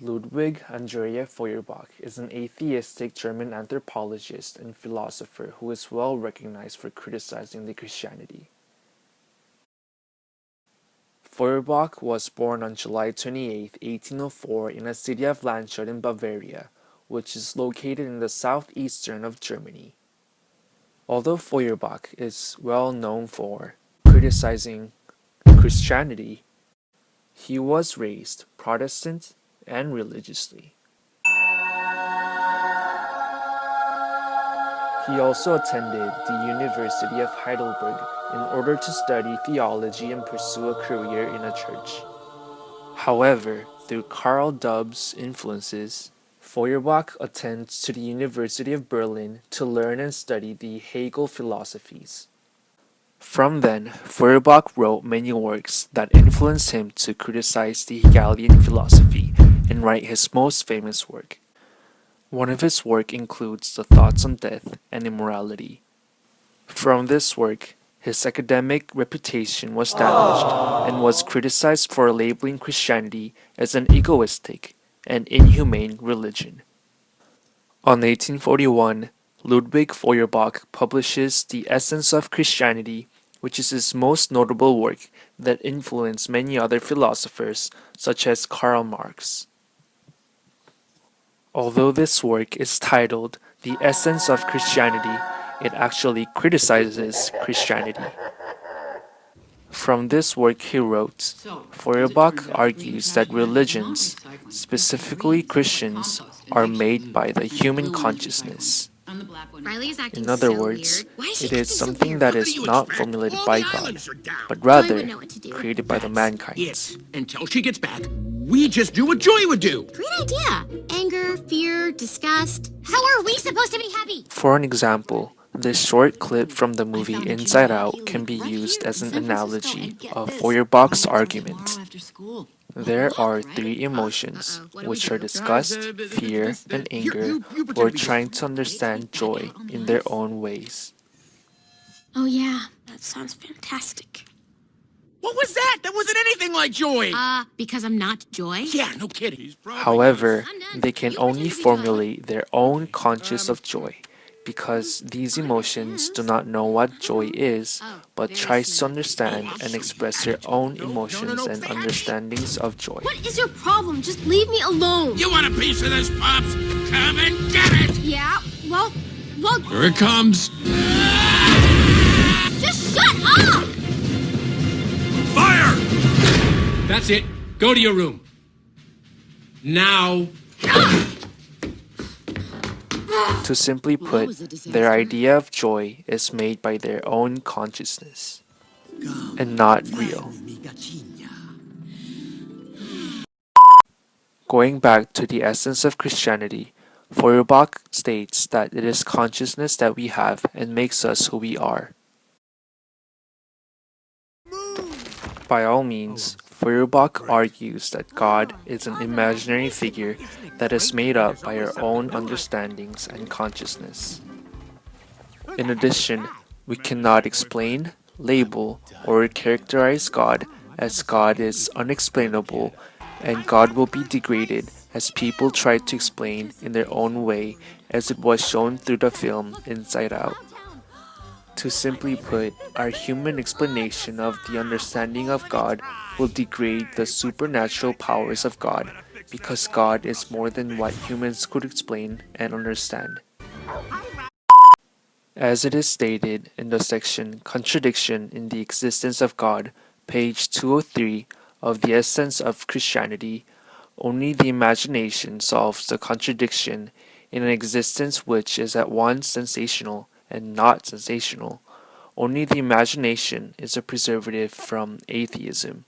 Ludwig Andrea Feuerbach is an atheistic German anthropologist and philosopher who is well recognized for criticizing the Christianity. Feuerbach was born on July 28, 1804 in the city of Landshut in Bavaria, which is located in the southeastern of Germany. Although Feuerbach is well known for criticizing Christianity, he was raised Protestant and religiously. He also attended the University of Heidelberg in order to study theology and pursue a career in a church. However, through Karl Dubb's influences, Feuerbach attends to the University of Berlin to learn and study the Hegel philosophies. From then, Feuerbach wrote many works that influenced him to criticize the Hegelian philosophy and write his most famous work. One of his work includes the Thoughts on Death and Immorality. From this work, his academic reputation was established and was criticized for labeling Christianity as an egoistic and inhumane religion. On 1841, Ludwig Feuerbach publishes The Essence of Christianity, which is his most notable work that influenced many other philosophers such as Karl Marx. Although this work is titled The Essence of Christianity, it actually criticizes Christianity. From this work he wrote, Feuerbach argues that religions, specifically Christians, are made by the human consciousness. In other words, it is something that is not formulated by God, but rather created by the mankind. Until she gets back, we just do what Joy would do. Great idea. Anger, fear, disgust. How are we supposed to be happy? For an example, this short clip from the movie Inside Out can be used as an analogy of Feuerbach's argument. There are three emotions, which are disgust, fear, and anger, who are trying to understand joy in their own ways. Oh yeah, that sounds fantastic. What was that? That wasn't anything like Joy. Because I'm not Joy? Yeah, no kidding. However, they can only formulate their own conscious of joy, because these emotions do not know what joy is, but tries to understand and express their own emotions and understandings of joy. What is your problem? Just leave me alone. You want a piece of this, Pops? Come and get it! Yeah, well... Here it comes. Just shut up! Fire! That's it. Go to your room. Now. To simply put, their idea of joy is made by their own consciousness and not real. Going back to the essence of Christianity, Feuerbach states that it is consciousness that we have and makes us who we are. By all means, Feuerbach argues that God is an imaginary figure that is made up by our own understandings and consciousness. In addition, we cannot explain, label, or characterize God, as God is unexplainable and God will be degraded as people try to explain in their own way, as it was shown through the film Inside Out. To simply put, our human explanation of the understanding of God will degrade the supernatural powers of God, because God is more than what humans could explain and understand. As it is stated in the section Contradiction in the Existence of God, page 203 of The Essence of Christianity, only the imagination solves the contradiction in an existence which is at once sensational and not sensational. Only the imagination is a preservative from atheism,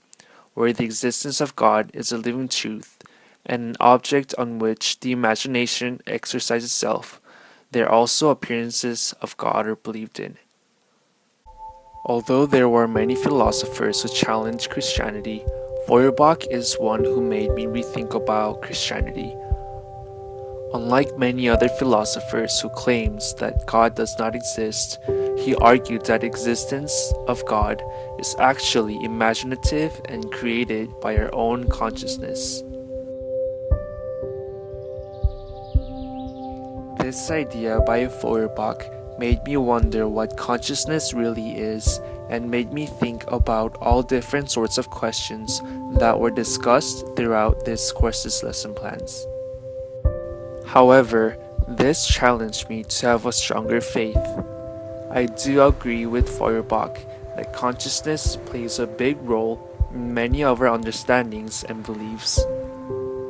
where the existence of God is a living truth and an object on which the imagination exercises itself. There are also appearances of God are believed in. Although there were many philosophers who challenged Christianity, Feuerbach is one who made me rethink about Christianity. Unlike many other philosophers who claims that God does not exist, he argued that existence of God is actually imaginative and created by our own consciousness. This idea by Feuerbach made me wonder what consciousness really is and made me think about all different sorts of questions that were discussed throughout this course's lesson plans. However, this challenged me to have a stronger faith. I do agree with Feuerbach that consciousness plays a big role in many of our understandings and beliefs.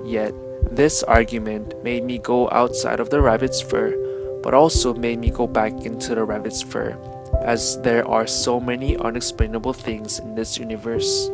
Yet, this argument made me go outside of the rabbit's fur, but also made me go back into the rabbit's fur, as there are so many unexplainable things in this universe.